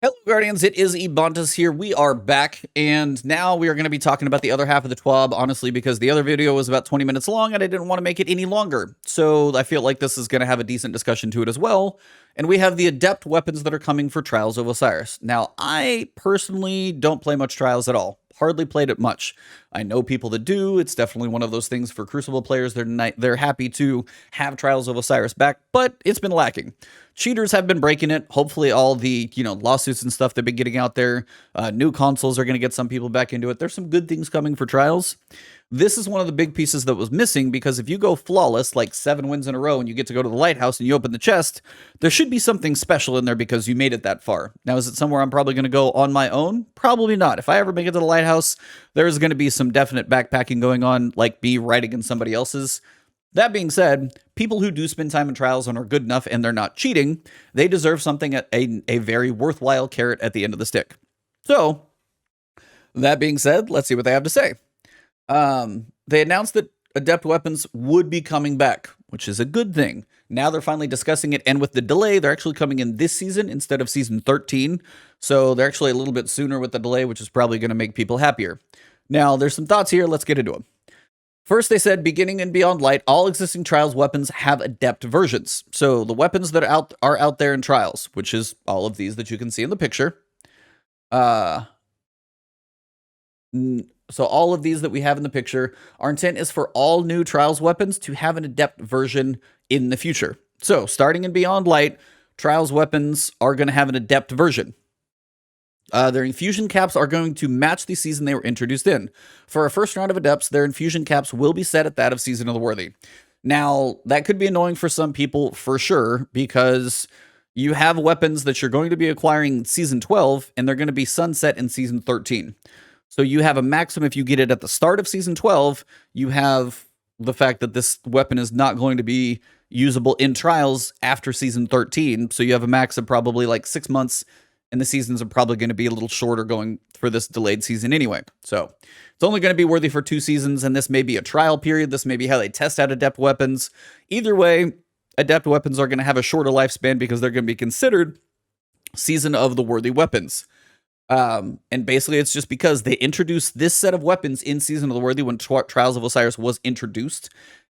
Hello, Guardians. It is Ebontis here. We are back, and now we are going to be talking about the other half of the TWAB, honestly, because the other video was about 20 minutes long, and I didn't want to make it any longer. So I feel like this is going to have a decent discussion to it as well. And we have the Adept weapons that are coming for Trials of Osiris. Now, I personally don't play much Trials at all. Hardly played it much. I know people that do. It's definitely one of those things for Crucible players. They're happy to have Trials of Osiris back, but it's been lacking. Cheaters have been breaking it. Hopefully all the, lawsuits and stuff they've been getting out there, new consoles are going to get some people back into it. There's some good things coming for Trials. This is one of the big pieces that was missing, because if you go flawless, like 7 wins in a row, and you get to go to the lighthouse and you open the chest, there should be something special in there because you made it that far. Now, is it somewhere I'm probably going to go on my own? Probably not. If I ever make it to the lighthouse, there's going to be some definite backpacking going on, like me riding in somebody else's. That being said, people who do spend time in Trials and are good enough and they're not cheating, they deserve something at a very worthwhile carrot at the end of the stick. So, that being said, let's see what they have to say. They announced that Adept Weapons would be coming back, which is a good thing. Now they're finally discussing it, and with the delay, they're actually coming in this season instead of season 13. So they're actually a little bit sooner with the delay, which is probably going to make people happier. Now, there's some thoughts here. Let's get into them. First, they said, beginning and beyond light, all existing Trials weapons have Adept versions. So the weapons that are out there in Trials, which is all of these that you can see in the picture. So all of these that we have in the picture, our intent is for all new Trials weapons to have an Adept version in the future. So starting in Beyond Light, Trials weapons are going to have an Adept version. Their infusion caps are going to match the season they were introduced in. For our first round of Adepts, their infusion caps will be set at that of Season of the Worthy. Now, that could be annoying for some people, for sure, because you have weapons that you're going to be acquiring in Season 12, and they're going to be sunset in Season 13. So you have a maximum. If you get it at the start of Season 12, you have the fact that this weapon is not going to be usable in Trials after Season 13. So you have a max of probably like 6 months, and the seasons are probably going to be a little shorter going for this delayed season anyway. So it's only going to be worthy for 2 seasons, and this may be a trial period. This may be how they test out Adept weapons. Either way, Adept weapons are going to have a shorter lifespan because they're going to be considered Season of the Worthy weapons. And basically, it's just because they introduced this set of weapons in Season of the Worthy when Trials of Osiris was introduced.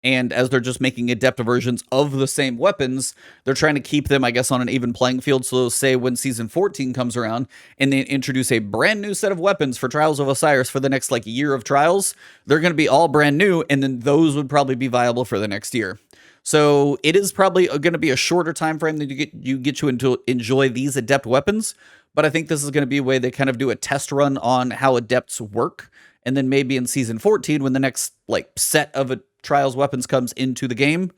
And as they're just making Adept versions of the same weapons, they're trying to keep them, I guess, on an even playing field. So say when Season 14 comes around and they introduce a brand new set of weapons for Trials of Osiris for the next year of Trials, they're going to be all brand new, and then those would probably be viable for the next year. So it is probably going to be a shorter time frame that you get to enjoy these Adept weapons. But I think this is going to be a way they kind of do a test run on how Adepts work. And then maybe in Season 14, when the next set of Trials weapons comes into the game,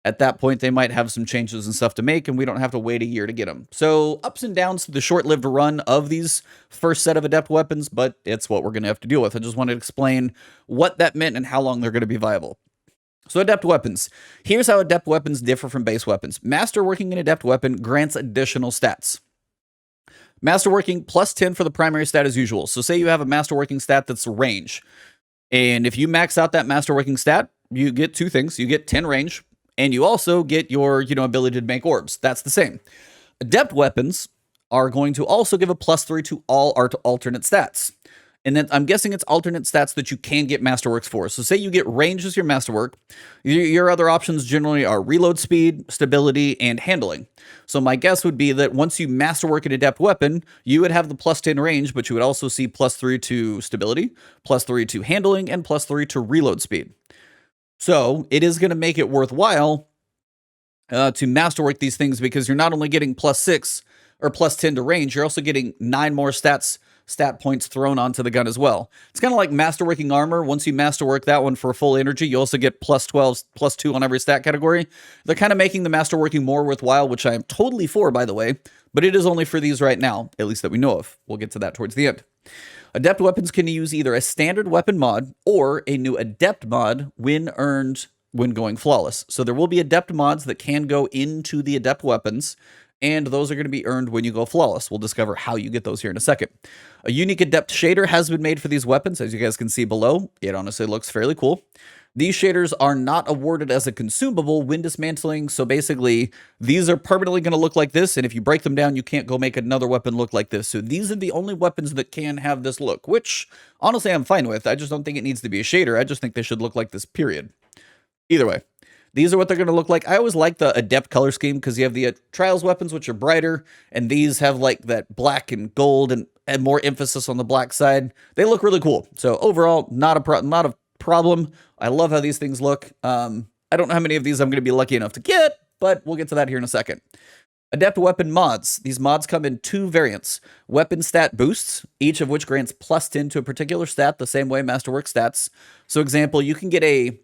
at that point they might have some changes and stuff to make, and we don't have to wait a year to get them. So ups and downs to the short-lived run of these first set of Adept weapons, but it's what we're going to have to deal with. I just wanted to explain what that meant and how long they're going to be viable. So Adept weapons. Here's how Adept weapons differ from base weapons. Masterworking an Adept weapon grants additional stats. Masterworking plus 10 for the primary stat as usual. So say you have a masterworking stat that's range. And if you max out that masterworking stat, you get 2 things. You get 10 range, and you also get your, ability to make orbs. That's the same. Adept weapons are going to also give a +3 to all alternate stats. And then I'm guessing it's alternate stats that you can get masterworks for. So say you get range as your masterwork. Your other options generally are reload speed, stability, and handling. So my guess would be that once you masterwork an Adept weapon, you would have the +10 range, but you would also see +3 to stability, +3 to handling, and +3 to reload speed. So it is going to make it worthwhile to masterwork these things, because you're not only getting +6 or +10 to range, you're also getting 9 more stat points thrown onto the gun as well. It's kind of like masterworking armor. Once you masterwork that one for full energy, you also get +12, +2 on every stat category. They're kind of making the masterworking more worthwhile, which I am totally for, by the way, but it is only for these right now, at least that we know of. We'll get to that towards the end. Adept weapons can use either a standard weapon mod or a new Adept mod when earned when going flawless. So there will be Adept mods that can go into the Adept weapons, and those are going to be earned when you go flawless. We'll discover how you get those here in a second. A unique Adept shader has been made for these weapons, as you guys can see below. It honestly looks fairly cool. These shaders are not awarded as a consumable when dismantling, so basically, these are permanently going to look like this, and if you break them down, you can't go make another weapon look like this. So these are the only weapons that can have this look, which, honestly, I'm fine with. I just don't think it needs to be a shader. I just think they should look like this, period. Either way, these are what they're going to look like. I always like the Adept color scheme because you have the Trials weapons, which are brighter, and these have like that black and gold and more emphasis on the black side. They look really cool. So overall, not a problem. I love how these things look. I don't know how many of these I'm going to be lucky enough to get, but we'll get to that here in a second. Adept Weapon Mods. These mods come in 2 variants. Weapon stat boosts, each of which grants +10 to a particular stat, the same way Masterwork stats. So example, you can get an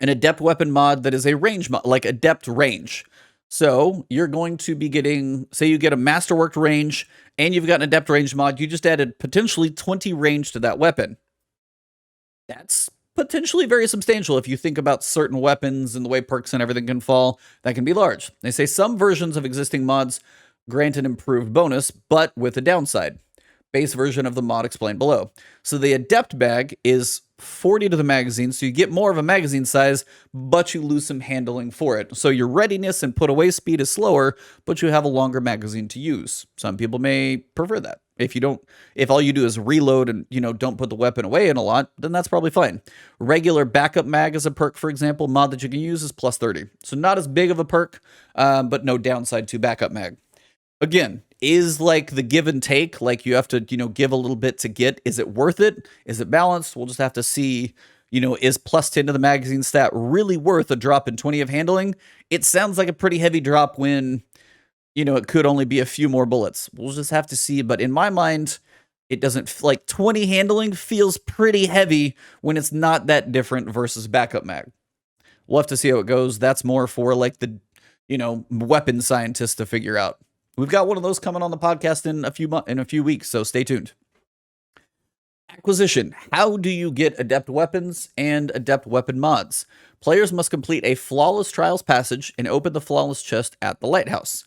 Adept Weapon mod that is a range mod, like Adept range. So you're going to be getting, say you get a Masterworked range, and you've got an Adept range mod, you just added potentially 20 range to that weapon. That's potentially very substantial if you think about certain weapons and the way perks and everything can fall. That can be large. They say some versions of existing mods grant an improved bonus, but with a downside. Base version of the mod explained below. So the Adept bag is 40 to the magazine, so you get more of a magazine size, but you lose some handling for it. So your readiness and put away speed is slower, but you have a longer magazine to use. Some people may prefer that. If all you do is reload and, don't put the weapon away in a lot, then that's probably fine. Regular backup mag as a perk, for example, mod that you can use is +30. So not as big of a perk, but no downside to backup mag. Again, is like the give and take, like you have to, give a little bit to get. Is it worth it? Is it balanced? We'll just have to see, is +10 to the magazine stat really worth a drop in 20 of handling? It sounds like a pretty heavy drop when, it could only be a few more bullets. We'll just have to see, but in my mind, it doesn't, like 20 handling feels pretty heavy when it's not that different versus backup mag. We'll have to see how it goes. That's more for like the, weapon scientists to figure out. We've got one of those coming on the podcast in a few weeks, so stay tuned. Acquisition. How do you get Adept Weapons and Adept Weapon mods? Players must complete a flawless trials passage and open the flawless chest at the lighthouse.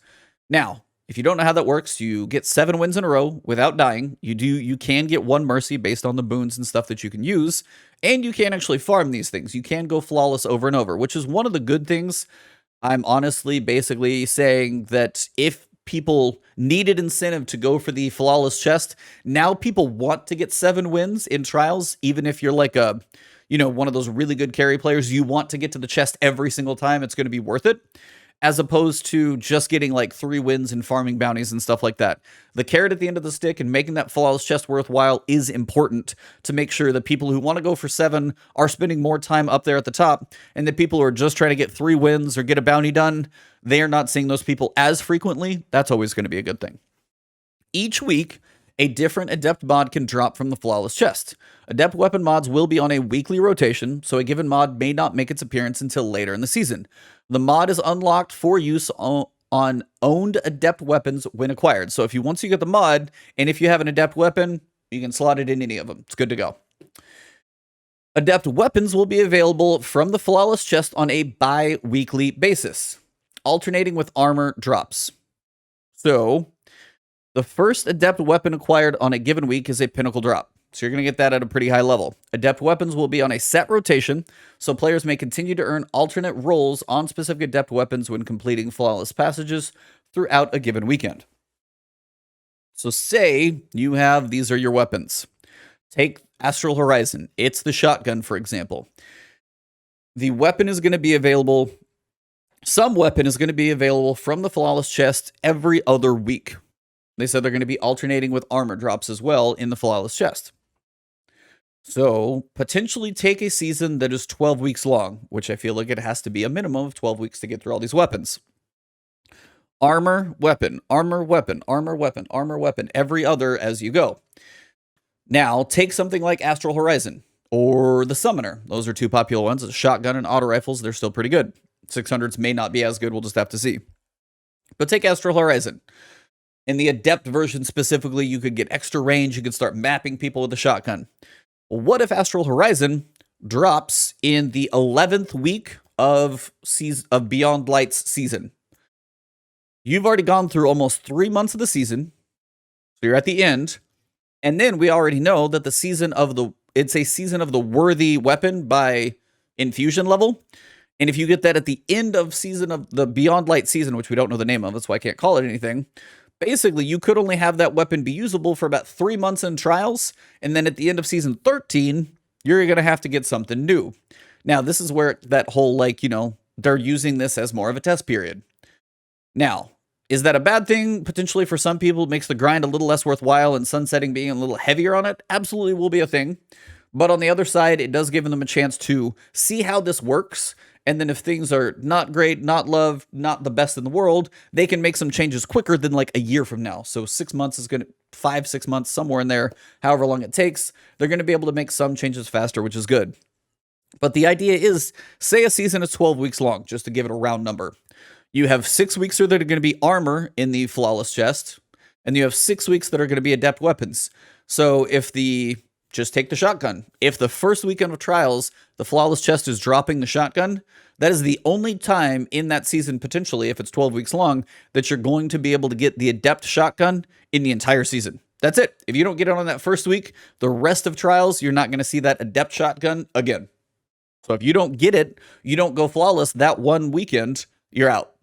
Now, if you don't know how that works, you get 7 wins in a row without dying. You can get 1 mercy based on the boons and stuff that you can use, and you can actually farm these things. You can go flawless over and over, which is one of the good things. I'm honestly basically saying that if people needed incentive to go for the flawless chest, now people want to get 7 wins in trials, even if you're like a, one of those really good carry players. You want to get to the chest every single time. It's going to be worth it, as opposed to just getting like 3 wins and farming bounties and stuff like that. The carrot at the end of the stick and making that flawless chest worthwhile is important to make sure that people who want to go for 7 are spending more time up there at the top, and the people who are just trying to get 3 wins or get a bounty done, they are not seeing those people as frequently. That's always going to be a good thing. Each week, a different Adept mod can drop from the flawless chest. Adept weapon mods will be on a weekly rotation, so a given mod may not make its appearance until later in the season. The mod is unlocked for use on owned Adept weapons when acquired. So once you get the mod, and if you have an Adept weapon, you can slot it in any of them. It's good to go. Adept weapons will be available from the flawless chest on a bi-weekly basis, alternating with armor drops. So the first Adept weapon acquired on a given week is a pinnacle drop. So you're going to get that at a pretty high level. Adept weapons will be on a set rotation, so players may continue to earn alternate rolls on specific Adept weapons when completing flawless passages throughout a given weekend. So say you have, these are your weapons. Take Astral Horizon. It's the shotgun, for example. The weapon is going to be available, some weapon is going to be available from the flawless chest every other week. They said they're going to be alternating with armor drops as well in the flawless chest. So, potentially take a season that is 12 weeks long, which I feel like it has to be a minimum of 12 weeks to get through all these weapons. Armor, weapon, armor, weapon, armor, weapon, armor, weapon, every other as you go. Now, take something like Astral Horizon or the Summoner. Those are 2 popular ones. It's shotgun and auto rifles. They're still pretty good. 600s may not be as good. We'll just have to see. But take Astral Horizon. In the Adept version specifically, you could get extra range. You could start mapping people with the shotgun. Well, what if Astral Horizon drops in the 11th week of Beyond Light's season? You've already gone through almost 3 months of the season, so you're at the end, and then we already know that it's a season of the worthy weapon by infusion level. And if you get that at the end of season of the Beyond Light season, which we don't know the name of, that's why I can't call it anything, basically you could only have that weapon be usable for about 3 months in trials, and then at the end of season 13, you're going to have to get something new. Now, this is where that whole, they're using this as more of a test period. Now, is that a bad thing? Potentially for some people, it makes the grind a little less worthwhile, and sunsetting being a little heavier on it absolutely will be a thing. But on the other side, it does give them a chance to see how this works. And then if things are not great, not loved, not the best in the world, they can make some changes quicker than like a year from now. So 6 months is going to, 5-6 months, somewhere in there, however long it takes, they're going to be able to make some changes faster, which is good. But the idea is, say a season is 12 weeks long, just to give it a round number. You have 6 weeks that are going to be armor in the Flawless chest, and you have 6 weeks that are going to be Adept Weapons. So just take the shotgun. If the first weekend of trials, the Flawless chest is dropping the shotgun, that is the only time in that season, potentially, if it's 12 weeks long, that you're going to be able to get the Adept shotgun in the entire season. That's it. If you don't get it on that first week, the rest of trials, you're not going to see that Adept shotgun again. So if you don't get it, you don't go Flawless that one weekend, you're out.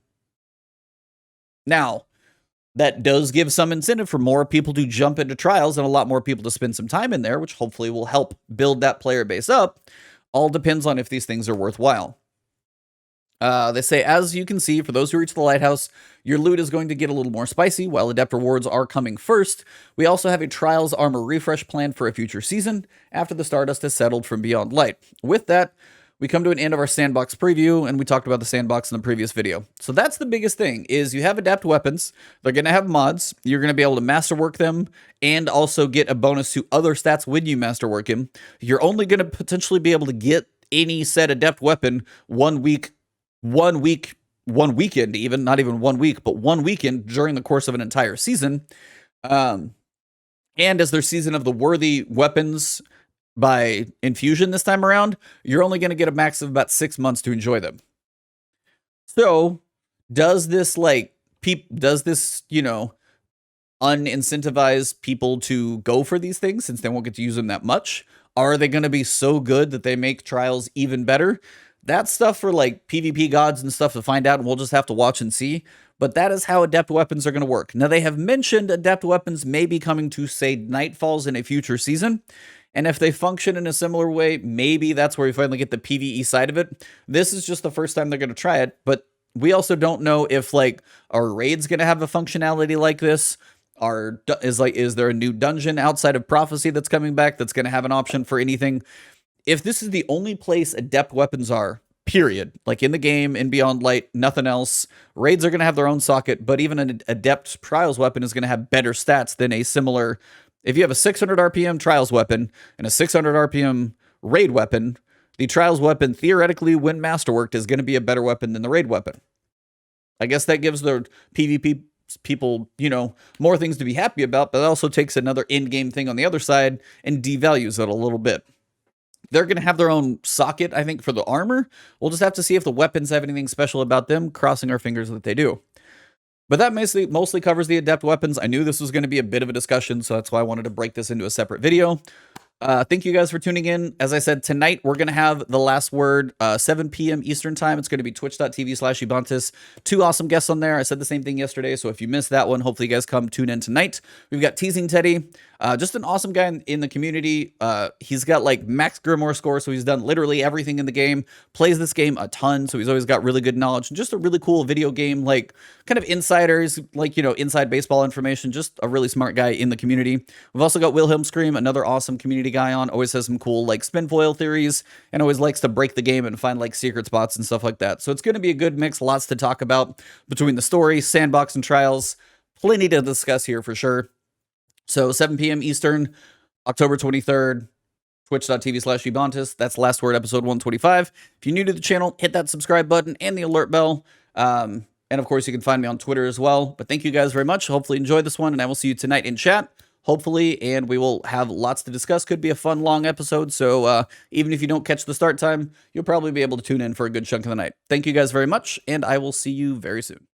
Now, that does give some incentive for more people to jump into trials and a lot more people to spend some time in there, which hopefully will help build that player base up. All depends on if these things are worthwhile. They say, as you can see, for those who reach the lighthouse, your loot is going to get a little more spicy, while Adept rewards are coming first. We also have a Trials armor refresh planned for a future season, after the Stardust has settled from Beyond Light. With that, we come to an end of our sandbox preview, and we talked about the sandbox in the previous video. So that's the biggest thing, is you have Adept Weapons, they're going to have mods, you're going to be able to masterwork them, and also get a bonus to other stats when you masterwork him. You're only going to potentially be able to get any said Adept Weapon one weekend even, not even 1 week, but 1 weekend during the course of an entire season. And as their season of the worthy weapons by infusion this time around, you're only going to get a max of about 6 months to enjoy them. So does this unincentivize people to go for these things since they won't get to use them that much? Are they going to be so good that they make trials even better? That's stuff for like PvP gods and stuff to find out, and we'll just have to watch and see. But that is how Adept Weapons are going to work. Now, they have mentioned Adept Weapons may be coming to, say, Nightfalls in a future season. And if they function in a similar way, maybe that's where we finally get the PvE side of it. This is just the first time they're going to try it. But we also don't know if, are raids going to have a functionality like this? Is there a new dungeon outside of Prophecy that's coming back that's going to have an option for anything? If this is the only place Adept Weapons are, period, like in the game, in Beyond Light, nothing else, raids are going to have their own socket, but even an Adept Trials weapon is going to have better stats than a similar... If you have a 600 RPM Trials weapon and a 600 RPM raid weapon, the Trials weapon, theoretically, when masterworked, is going to be a better weapon than the raid weapon. I guess that gives the PvP people, more things to be happy about, but it also takes another in-game thing on the other side and devalues it a little bit. They're going to have their own socket, I think, for the armor. We'll just have to see if the weapons have anything special about them, crossing our fingers that they do. But that mostly covers the Adept Weapons. I knew this was going to be a bit of a discussion, so that's why I wanted to break this into a separate video. Thank you guys for tuning in. As I said, tonight we're going to have the last word, 7 p.m. Eastern time. It's going to be twitch.tv/Ebontis. 2 awesome guests on there. I said the same thing yesterday, so if you missed that one, hopefully you guys come tune in tonight. We've got Teasing Teddy, just an awesome guy in the community. He's got max Grimoire score, so he's done literally everything in the game. Plays this game a ton, so he's always got really good knowledge. And just a really cool video game, kind of insiders, inside baseball information. Just a really smart guy in the community. We've also got Wilhelm Scream, another awesome community guy on, always has some cool spin foil theories and always likes to break the game and find secret spots and stuff like that. So it's going to be a good mix, lots to talk about between the story, sandbox, and trials. Plenty to discuss here for sure. So 7 p.m. Eastern, October 23rd, twitch.tv/Ebontis. That's Last Word episode 125. If you're new to the channel, hit that subscribe button and the alert bell. And of course, you can find me on Twitter as well. But thank you guys very much. Hopefully you enjoyed this one, and I will see you tonight in chat. Hopefully, and we will have lots to discuss. Could be a fun, long episode, so even if you don't catch the start time, you'll probably be able to tune in for a good chunk of the night. Thank you guys very much, and I will see you very soon.